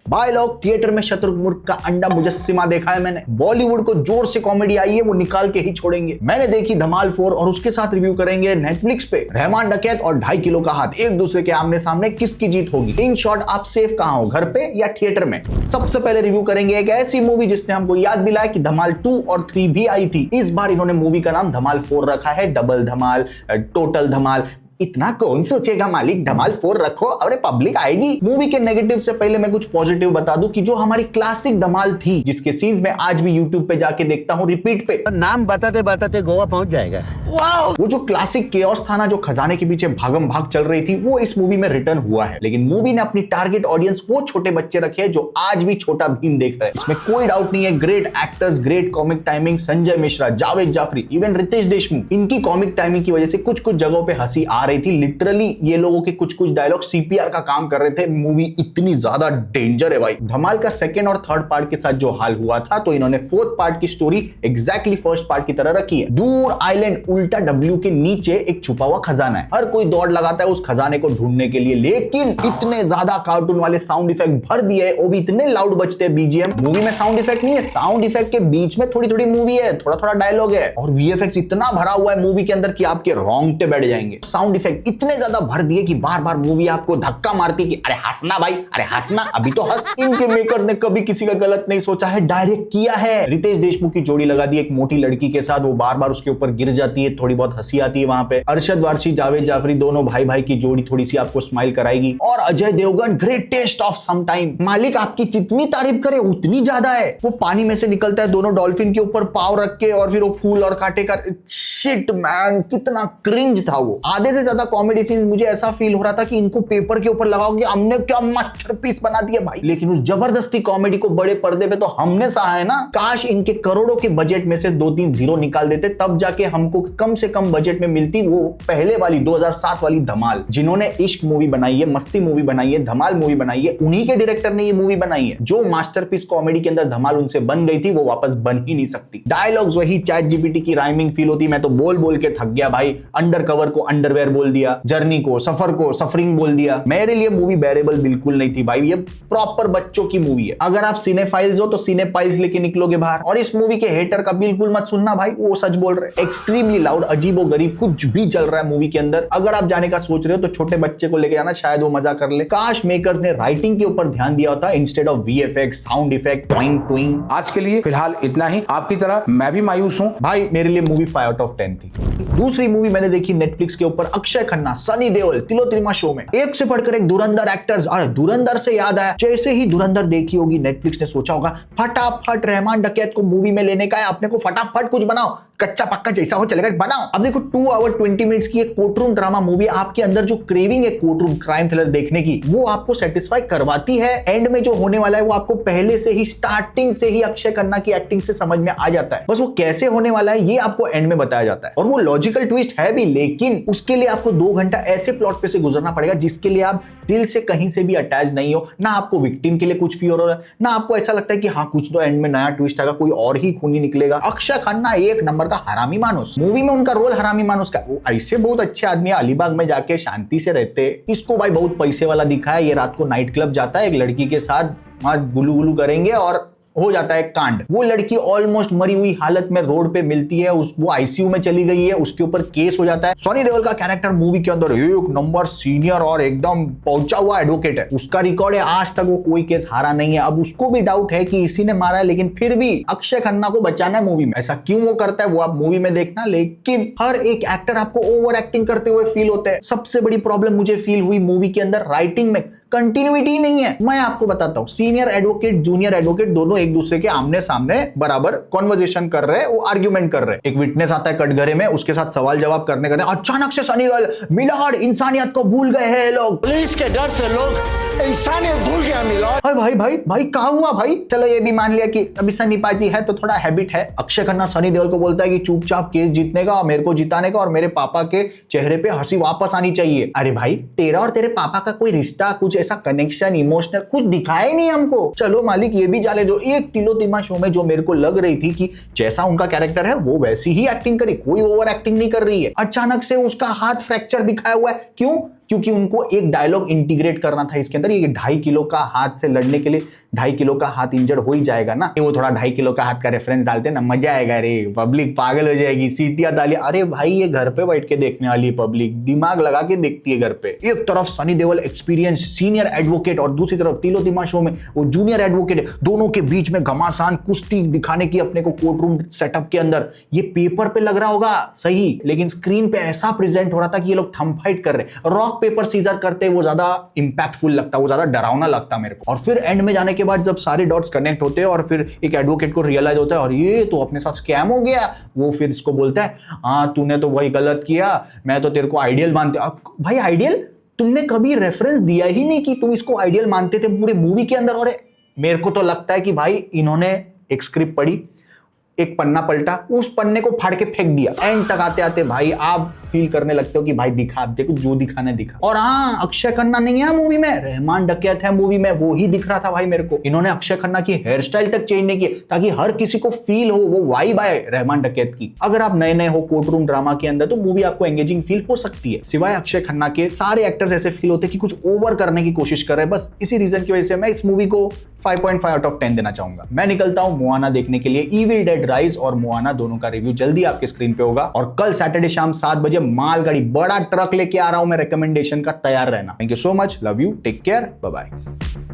भाई लोग, थिएटर में शत्रुमुर्ख का अंडा मुजस्सिमा देखा है मैंने। बॉलीवुड को जोर से कॉमेडी आई है, वो निकाल के ही छोड़ेंगे। मैंने देखी धमाल 4 और उसके साथ रिव्यू करेंगे नेटफ्लिक्स पे रहमान डकैत और 2.5 किलो का हाथ, एक दूसरे के आमने सामने, किसकी जीत होगी। इन शॉर्ट आप सेफ कहां हो, घर पे या थिएटर में। सबसे पहले रिव्यू करेंगे एक ऐसी मूवी जिसने हमको याद दिलाया कि धमाल 2 और 3 भी आई थी। इस बार इन्होंने मूवी का नाम धमाल 4 रखा है। डबल धमाल, टोटल धमाल, इतना कौन सोचेगा मालिक, धमाल 4 रखो, अरे पब्लिक आएगी। मूवी के नेगेटिव से पहले मैं कुछ पॉजिटिव बता दूं कि जो हमारी क्लासिक धमाल थी, जिसके सीन्स में आज भी यूट्यूब पे जाके देखता हूं रिपीट पे, नाम बताते बताते गोवा पहुंच जाएगा। वो जो क्लासिक केओस था ना, जो खजाने के पीछे भागम भाग चल रही थी, वो इस मूवी में रिटर्न हुआ है। लेकिन मूवी ने अपनी टारगेट ऑडियंस वो छोटे बच्चे रखे हैं जो आज भी छोटा भीम देख रहे हैं। इसमें कोई डाउट नहीं है, great actors, great comic timing, Sanjay Mishra, Javed Jafri, even Ritesh Deshmukh, इनकी कॉमिक टाइमिंग की वजह से कुछ कुछ जगहों पे हंसी आ रही थी। लिटरली ये लोगों के कुछ कुछ डायलॉग सीपीआर का काम कर रहे थे। मूवी इतनी ज्यादा डेंजर है भाई। धमाल का सेकंड और थर्ड पार्ट के साथ जो हाल हुआ था, तो इन्होंने फोर्थ पार्ट की स्टोरी एग्जैक्टली फर्स्ट पार्ट की तरह रखी है। दूर आइलैंड उल्टा डब्ल्यू के नीचे एक छुपा हुआ खजाना है। हर कोई दौड़ लगाता है उस खजाने को ढूंढने के लिए, लेकिन इतने ज्यादा कार्टून वाले साउंड इफेक्ट भर दिए, वो भी इतने लाउड बजते हैं बीजीएम। मूवी में साउंड इफेक्ट नहीं है, साउंड इफेक्ट के बीच में थोड़ी थोड़ी मूवी है, थोड़ा थोड़ा डायलॉग है, और वीएफएक्स इतना भरा हुआ है मूवी के अंदर कि आपके रोंगटे बैठ जाएंगे। साउंड इफेक्ट इतने ज्यादा भर दिए कि बार बार मूवी आपको धक्का मारती कि अरे हंसना भाई, अरे हंसना, अभी तो हंस। इनके मेकर ने कभी किसी का गलत नहीं सोचा है, डायरेक्ट किया है। रितेश देशमुख की जोड़ी लगा दी एक मोटी लड़की के साथ, वो बार बार उसके ऊपर गिर जाती है, थोड़ी बहुत हंसी आती है वहां पे। अरशद वारसी, जावेद जाफरी, दोनों भाई भाई की जोड़ी थोड़ी सी आपको स्माइल कराएगी। और Ajay Devgn, great test of some time. मालिक आपकी जितनी तारीफ करे उतनी ज्यादा है। वो पानी में से निकलता है दोनों डॉल्फिन के ऊपर पाव रख के, और फिर वो फूल और कांटे का, शिट मैन, कितना क्रिंज था वो। आधे से ज्यादा कॉमेडी सीन मुझे ऐसा फील हो रहा था कि इनको पेपर के ऊपर लगाओगे, हमने क्या मास्टरपीस बना दिया भाई। लेकिन उस जबरदस्ती कॉमेडी को बड़े पर्दे पे तो हमने सहा है ना। काश इनके करोड़ों के बजट में से 2-3 जीरो निकाल देते, तब जाके हमको कम से कम बजट में मिलती वो पहले वाली 2007 वाली धमाल। जिन्होंने इश्क मूवी बनाई है, मस्ती मूवी बनाई है, धमाल मूवी बनाई है, उन्हीं के डायरेक्टर ने ये मूवी बनाई है। जो मास्टरपीस कॉमेडी के अंदर धमाल उनसे बन गई थी, वो वापस बन ही नहीं सकती। डायलॉग्स वही चैट जीपीटी की राइमिंग फील होती। मैं तो बोल बोल के थक गया भाई। अंडर कवर को अंडरवेयर बोल दिया, जर्नी को सफर को सफरिंग बोल दिया। मेरे लिए मूवी बेरेबल बिल्कुल नहीं थी भाई। ये प्रॉपर बच्चों की मूवी है। अगर आप सिनेफाइल्स हो तो सिनेफाइल्स लेके निकलोगे बाहर। और इस मूवी के हेटर का बिल्कुल मत सुनना भाई, वो सच बोल रहे। एक्सट्रीमली लाउड, अजीबोगरीब कुछ भी चल रहा है मूवी के अंदर। अगर आप जाने का सोच रहे हो तो छोटे बच्चे को लेके जाना, शायद वो मजा कर ले। काश मेकर्स ने राइटिंग के ऊपर ध्यान दिया होता instead of VFX, sound effect, ट्विंग ट्विंग। आज के लिए फिलहाल इतना ही। आपकी तरह मैं भी मायूस हूं भाई। मेरे लिए मूवी 5 आउट ऑफ 10 थी। दूसरी मूवी मैंने देखी नेटफ्लिक्स के ऊपर, अक्षय खन्ना, सनी देओल, तिलोत्तमा शो में। एक से बढ़कर एक धुरंधर एक्टर्स। अरे धुरंधर से याद आया, जैसे ही धुरंधर देखी होगी, नेटफ्लिक्स ने सोचा होगा फटाफट रहमान डकैत को मूवी में लेने का है, अपने को फटाफट कुछ बनाओ, कच्चा पक्का जैसा हो चलेगा बनाओ। अब देखो 2 आवर 20 मिनट्स की एक कोर्टरूम ड्रामा मूवी, आपके अंदर जो क्रेविंग है कोर्टरूम क्राइम थ्रिलर देखने की, वो आपको सेटिस्फाई करवाती है। एंड में जो होने वाला है वो आपको पहले से ही, स्टार्टिंग से ही अक्षय खन्ना की एक्टिंग से समझ में आ जाता है। बस वो कैसे होने वाला है ये आपको एंड में बताया जाता है। और वो लॉजिकल ट्विस्ट है भी, लेकिन उसके लिए आपको 2 घंटा ऐसे प्लॉट पे से गुजरना पड़ेगा जिसके लिए आप दिल से कहीं से भी अटैच नहीं हो। ना आपको विक्टिम के लिए कुछ फील हो रहा है, ना आपको ऐसा लगता है कि हाँ कुछ तो एंड में नया ट्विस्ट आएगा, कोई और ही खूनी निकलेगा। अक्षय खन्ना एक नंबर का हरामी मानुस। मूवी में उनका रोल हरामी मानुस का। वो ऐसे बहुत अच्छे आदमी है, अलीबाग में जाके शांति से रहते। इसको भाई बहुत पैसे वाला दिखा है। ये रात को नाइट क्लब जाता है एक लड़की के साथ, वहां गुलू गुलू करेंगे और हो जाता है कांड। वो लड़की ऑलमोस्ट मरी हुई हालत में रोड पे मिलती है, वो आईसीयू में चली गई है, उसके ऊपर केस हो जाता है। सनी देओल का कैरेक्टर मूवी के अंदर एक नंबर सीनियर और एकदम पहुंचा हुआ एडवोकेट है। उसका रिकॉर्ड है, आज तक वो कोई केस हारा नहीं है। अब उसको भी डाउट है कि इसी ने मारा है, लेकिन फिर भी अक्षय खन्ना को बचाना है मूवी में। ऐसा क्यों वो करता है वो आप मूवी में देखना। लेकिन हर एक एक्टर आपको ओवर एक्टिंग करते हुए फील होते हैं। सबसे बड़ी प्रॉब्लम मुझे फील हुई मूवी के अंदर राइटिंग में, कंटिन्यूटी नहीं है। मैं आपको बताता हूं, सीनियर एडवोकेट, जूनियर एडवोकेट दोनों एक दूसरे के आमने सामने बराबर कॉन्वर्सेशन कर रहे हैं, वो आर्ग्यूमेंट कर रहे हैं। एक विटनेस आता है कटघरे में, उसके साथ सवाल जवाब करने अचानक से सनी देओल, मिलाड, इंसानियत को भूल गए हैं लोग। पुलिस के डर से लोग इंसानियत भूल गया मिलाड। भाई भाई भाई कहा हुआ भाई। चलो ये भी मान लिया कि अभी सनी पाजी है तो थोड़ा हैबिट है। अक्षय खन्ना सनी देओल को बोलता है कि चुपचाप केस जीतने का, मेरे को जिताने का, और मेरे पापा के चेहरे पे हंसी वापस आनी चाहिए। अरे भाई, तेरा और तेरे पापा का कोई रिश्ता, कुछ ऐसा कनेक्शन, इमोशनल कुछ दिखाया ही नहीं हमको। चलो मालिक ये भी जाने दो। एक तिलोत्तमा शो में जो मेरे को लग रही थी कि जैसा उनका कैरेक्टर है वो वैसी ही एक्टिंग करी, कोई ओवर एक्टिंग नहीं कर रही है। अचानक से उसका हाथ फ्रैक्चर दिखाया हुआ है, क्यों? क्योंकि उनको एक डायलॉग इंटीग्रेट करना था इसके अंदर। ये 2.5 किलो का हाथ से लड़ने के लिए 2.5 किलो का हाथ इंजर्ड हो ही जाएगा ना, वो थोड़ा 2.5 किलो का हाथ का रेफरेंस डालते ना, मजा आएगा रे, पब्लिक पागल हो जाएगी, सीटियां तालियां। अरे भाई ये घर पे बैठ के देखने वाली पब्लिक दिमाग लगा के देखती है घर पे। एक तरफ Sunny Deol experience senior advocate और दूसरी तरफ तिलो तिमाशो में वो जूनियर एडवोकेट है, दोनों के बीच में घमासान कुश्ती दिखाने की अपने को कोर्ट रूम सेटअप के अंदर। ये पेपर पे लग रहा होगा सही, लेकिन स्क्रीन पे ऐसा प्रेजेंट हो रहा था कि ये लोग थंब फाइट कर रहे। रॉक पेपर सीजर करते वो ज्यादा इंपैक्टफुल लगता, वो ज्यादा डरावना लगता मेरे को। और फिर एंड में जाने के बाद जब सारे डॉट्स कनेक्ट होते हैं और फिर एक एडवोकेट को रियलाइज होता है और ये तो अपने साथ स्कैम हो गया, वो फिर इसको बोलता है हाँ तूने तो वही गलत किया, मैं तो तेरे को आइडियल मानते। अब भाई आइडियल तुमने कभी रेफरेंस दिया ही नहीं कि तुम इसको आइडियल मानते थे पूरे मूवी के अंदर। और मेरे को तो लगता है कि भाई इन्होंने एक स्क्रिप्ट पढ़ी, एक पन्ना पलटा, उस पन्ने को फाड़ के फेंक दिया। एंड तक आते आते भाई आप फील करने लगते हो कि भाई दिखा, आप देखो जो दिखाने दिखा। और हाँ, अक्षय खन्ना नहीं है मूवी में, रहमान डकैत है मूवी में, वो ही दिख रहा था भाई मेरे को। इन्होंने अक्षय खन्ना की हेयर स्टाइल तक चेंज नहीं की ताकि हर किसी को फील हो वो वाइब आए रहमान डकैत की। अगर आप नए नए हो कोर्ट रूम ड्रामा के अंदर तो मूवी आपको एंगेजिंग फील हो सकती है। सिवाय अक्षय खन्ना के सारे एक्टर्स ऐसे फील होते कि कुछ ओवर करने की कोशिश कर रहे हैं। बस इसी रीजन की वजह से मैं इस मूवी को 5.5 आउट ऑफ 10 देना चाहूंगा। मैं निकलता हूं मोआना देखने के लिए। इविल डेड राइज और मोआना दोनों का रिव्यू जल्दी आपके स्क्रीन पे होगा। और कल सैटरडे शाम 7 बजे मालगाड़ी बड़ा ट्रक लेके आ रहा हूं मैं रिकमेंडेशन का, तैयार रहना। Thank you so much, love you, take care, bye bye.